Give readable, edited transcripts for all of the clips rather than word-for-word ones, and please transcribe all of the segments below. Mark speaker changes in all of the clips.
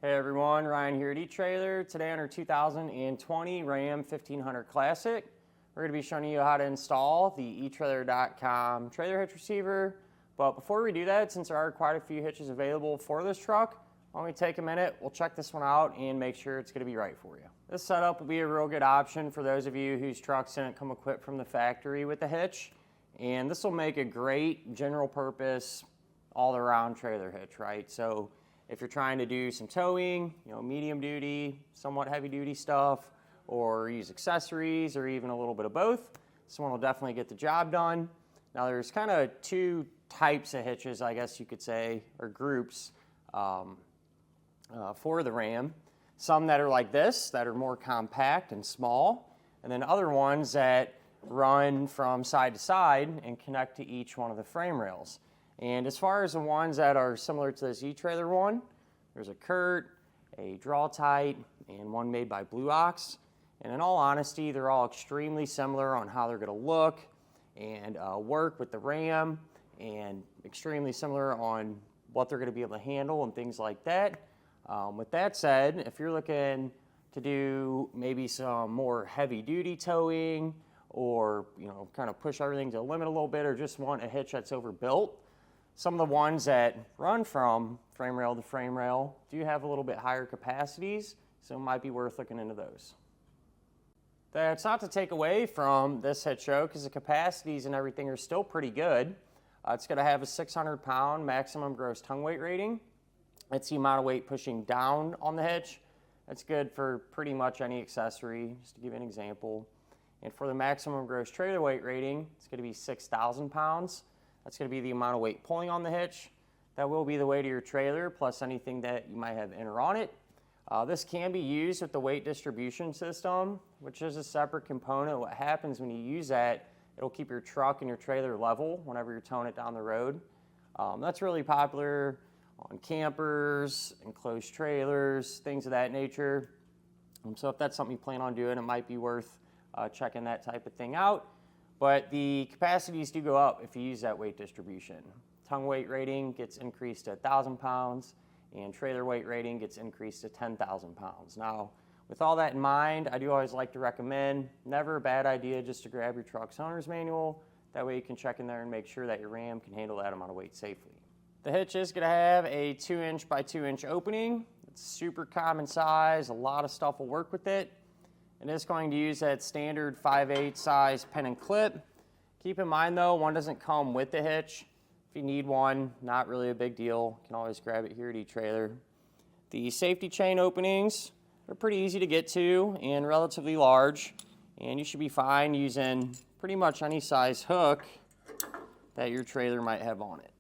Speaker 1: Hey everyone, Ryan here at eTrailer. Today on our 2020 Ram 1500 Classic, we're going to be showing you how to install the etrailer.com trailer hitch receiver. But before we do that, since there are quite a few hitches available for this truck, why don't we take a minute, we'll check this one out and make sure it's going to be right for you. This setup will be a real good option for those of you whose trucks didn't come equipped from the factory with the hitch. And this will make a great general purpose all-around trailer hitch, right? So if you're trying to do some towing, medium duty, somewhat heavy duty stuff, or use accessories, or even a little bit of both, this one will definitely get the job done. Now there's kind of two types of hitches, I guess you could say, or groups for the Ram. Some that are like this, that are more compact and small, and then other ones that run from side to side and connect to each one of the frame rails. And as far as the ones that are similar to this eTrailer one, there's a CURT, a Draw-Tite, and one made by Blue Ox. And in all honesty, they're all extremely similar on how they're going to look and work with the Ram, and extremely similar on what they're going to be able to handle and things like that. With that said, if you're looking to do maybe some more heavy-duty towing, or kind of push everything to the limit a little bit, or just want a hitch that's overbuilt, some of the ones that run from frame rail to frame rail do have a little bit higher capacities, so it might be worth looking into those. That's not to take away from this hitch show, because the capacities and everything are still pretty good. It's going to have a 600-pound maximum gross tongue weight rating. That's the amount of weight pushing down on the hitch. That's good for pretty much any accessory, just to give you an example. And for the maximum gross trailer weight rating, it's going to be 6,000 pounds. That's going to be the amount of weight pulling on the hitch. That will be the weight of your trailer, plus anything that you might have in or on it. This can be used with the weight distribution system, which is a separate component. What happens when you use that, it'll keep your truck and your trailer level whenever you're towing it down the road. That's really popular on campers, enclosed trailers, things of that nature. So if that's something you plan on doing, it might be worth checking that type of thing out. But the capacities do go up if you use that weight distribution. Tongue weight rating gets increased to 1,000 pounds, and trailer weight rating gets increased to 10,000 pounds. Now, with all that in mind, I do always like to recommend, never a bad idea just to grab your truck's owner's manual. That way you can check in there and make sure that your Ram can handle that amount of weight safely. The hitch is going to have a 2-inch by 2-inch opening. It's super common size. A lot of stuff will work with it. And it's going to use that standard 5/8 size pin and clip. Keep in mind though, one doesn't come with the hitch. If you need one, not really a big deal. You can always grab it here at eTrailer. The safety chain openings are pretty easy to get to and relatively large. And you should be fine using pretty much any size hook that your trailer might have on it.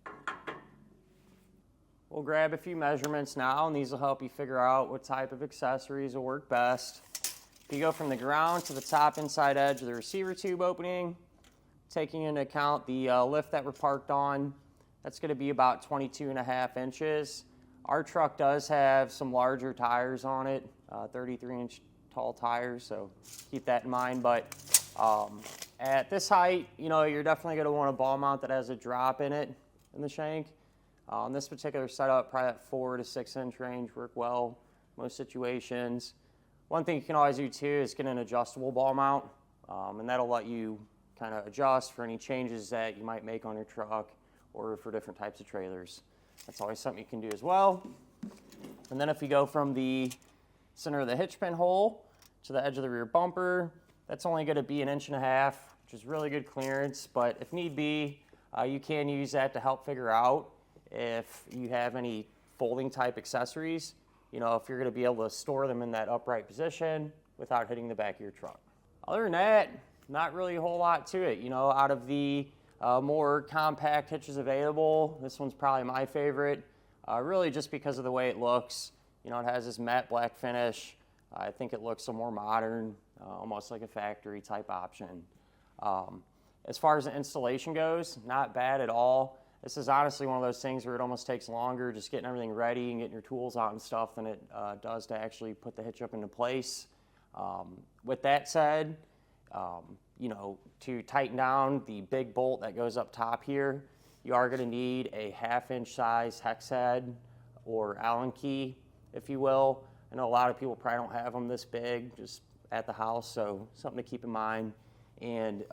Speaker 1: We'll grab a few measurements now, and these will help you figure out what type of accessories will work best. If you go from the ground to the top inside edge of the receiver tube opening, taking into account the lift that we're parked on, that's going to be about 22.5 inches. Our truck does have some larger tires on it, 33-inch tall tires, so keep that in mind. But at this height, you're definitely going to want a ball mount that has a drop in it in the shank. On this particular setup, probably that 4 to 6 inch range work well most situations. One thing you can always do too is get an adjustable ball mount, and that'll let you kind of adjust for any changes that you might make on your truck or for different types of trailers. That's always something you can do as well. And then if you go from the center of the hitch pin hole to the edge of the rear bumper, that's only going to be 1.5 inches, which is really good clearance. But if need be, you can use that to help figure out if you have any folding type accessories. If you're going to be able to store them in that upright position without hitting the back of your truck. Other than that, not really a whole lot to it. Out of the more compact hitches available, this one's probably my favorite, really just because of the way it looks. It has this matte black finish. I think it looks a more modern, almost like a factory type option. As far as the installation goes, not bad at all. This is honestly one of those things where it almost takes longer just getting everything ready and getting your tools out and stuff than it does to actually put the hitch up into place. With that said, to tighten down the big bolt that goes up top here, you are going to need a 1/2 inch size hex head or Allen key. if you will. I know a lot of people probably don't have them this big just at the house, so something to keep in mind. And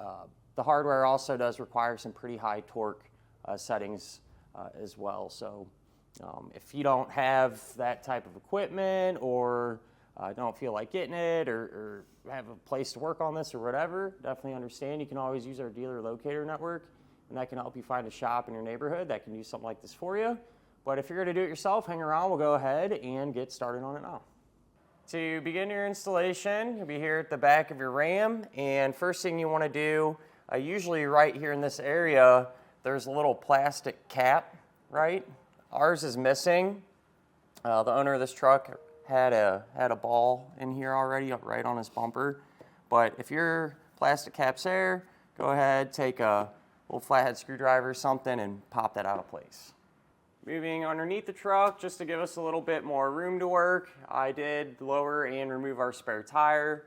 Speaker 1: the hardware also does require some pretty high torque settings as well. So if you don't have that type of equipment, or don't feel like getting it, or have a place to work on this or whatever, definitely understand. You can always use our dealer locator network, and that can help you find a shop in your neighborhood that can do something like this for you. But if you're going to do it yourself, hang around. We'll go ahead and get started on it now. To begin your installation, you'll be here at the back of your Ram, and first thing you want to do, usually right here in this area, there's a little plastic cap, right? Ours is missing. The owner of this truck had a ball in here already, right on his bumper. But if your plastic cap's there, go ahead, take a little flathead screwdriver or something and pop that out of place. Moving underneath the truck, just to give us a little bit more room to work, I did lower and remove our spare tire.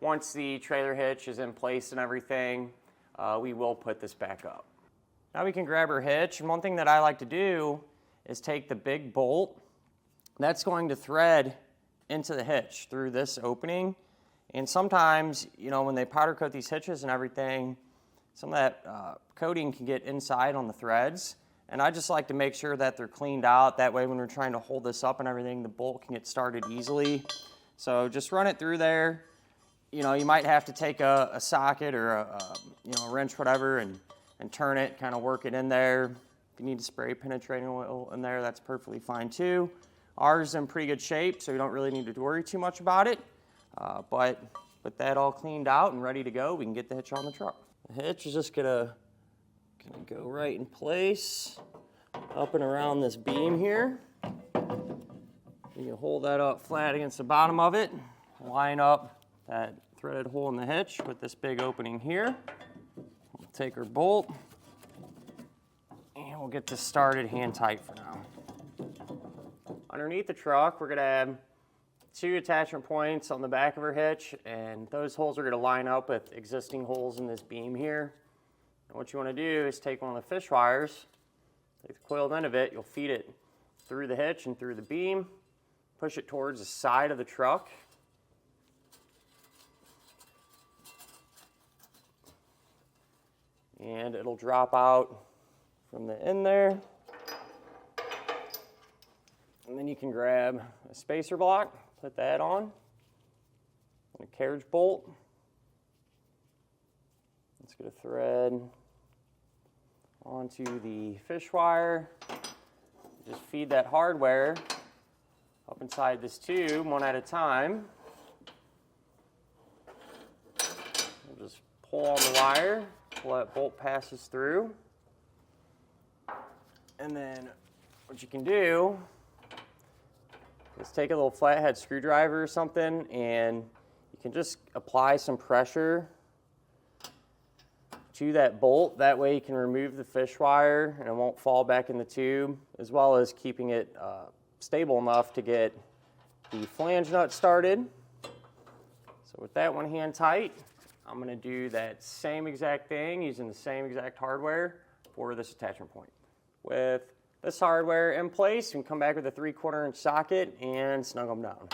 Speaker 1: Once the trailer hitch is in place and everything, we will put this back up. Now we can grab our hitch, and one thing that I like to do is take the big bolt that's going to thread into the hitch through this opening. And sometimes, you know, when they powder coat these hitches and everything, some of that coating can get inside on the threads. And I just like to make sure that they're cleaned out. That way when we're trying to hold this up and everything, the bolt can get started easily. So just run it through there. You know, you might have to take a socket or a wrench, whatever, and turn it, kind of work it in there. If you need to spray penetrating oil in there, that's perfectly fine too. Ours is in pretty good shape, so you don't really need to worry too much about it. But with that all cleaned out and ready to go, we can get the hitch on the truck. The hitch is just gonna go right in place, up and around this beam here. You can hold that up flat against the bottom of it, line up that threaded hole in the hitch with this big opening here. We'll take our bolt, and we'll get this started hand tight for now. Underneath the truck, we're going to have 2 attachment points on the back of our hitch, and those holes are going to line up with existing holes in this beam here. And what you want to do is take one of the fish wires, take the coiled end of it, you'll feed it through the hitch and through the beam, push it towards the side of the truck. And it'll drop out from the end there. And then you can grab a spacer block, put that on, and a carriage bolt. Let's get a thread onto the fish wire. Just feed that hardware up inside this tube one at a time. We'll just pull on the wire, pull that bolt passes through. And then what you can do is take a little flathead screwdriver or something, and you can just apply some pressure to that bolt. That way you can remove the fish wire and it won't fall back in the tube, as well as keeping it stable enough to get the flange nut started. So with that one hand tight, I'm going to do that same exact thing using the same exact hardware for this attachment point. With this hardware in place, you can come back with a 3/4 inch socket and snug them down.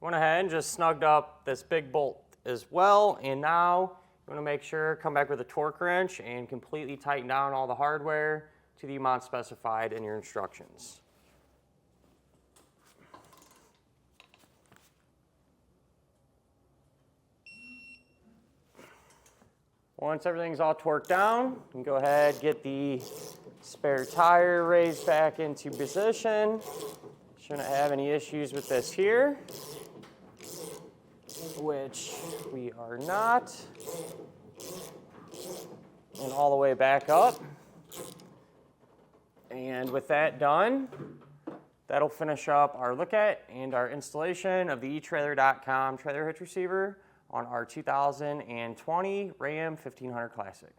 Speaker 1: Went ahead and just snugged up this big bolt as well, and now you want to make sure, come back with a torque wrench and completely tighten down all the hardware to the amount specified in your instructions. Once everything's all torqued down, you can go ahead, get the spare tire raised back into position. Shouldn't have any issues with this here, which we are not. And all the way back up. And with that done, that'll finish up our look at and our installation of the etrailer.com trailer hitch receiver on our 2020 Ram 1500 Classic.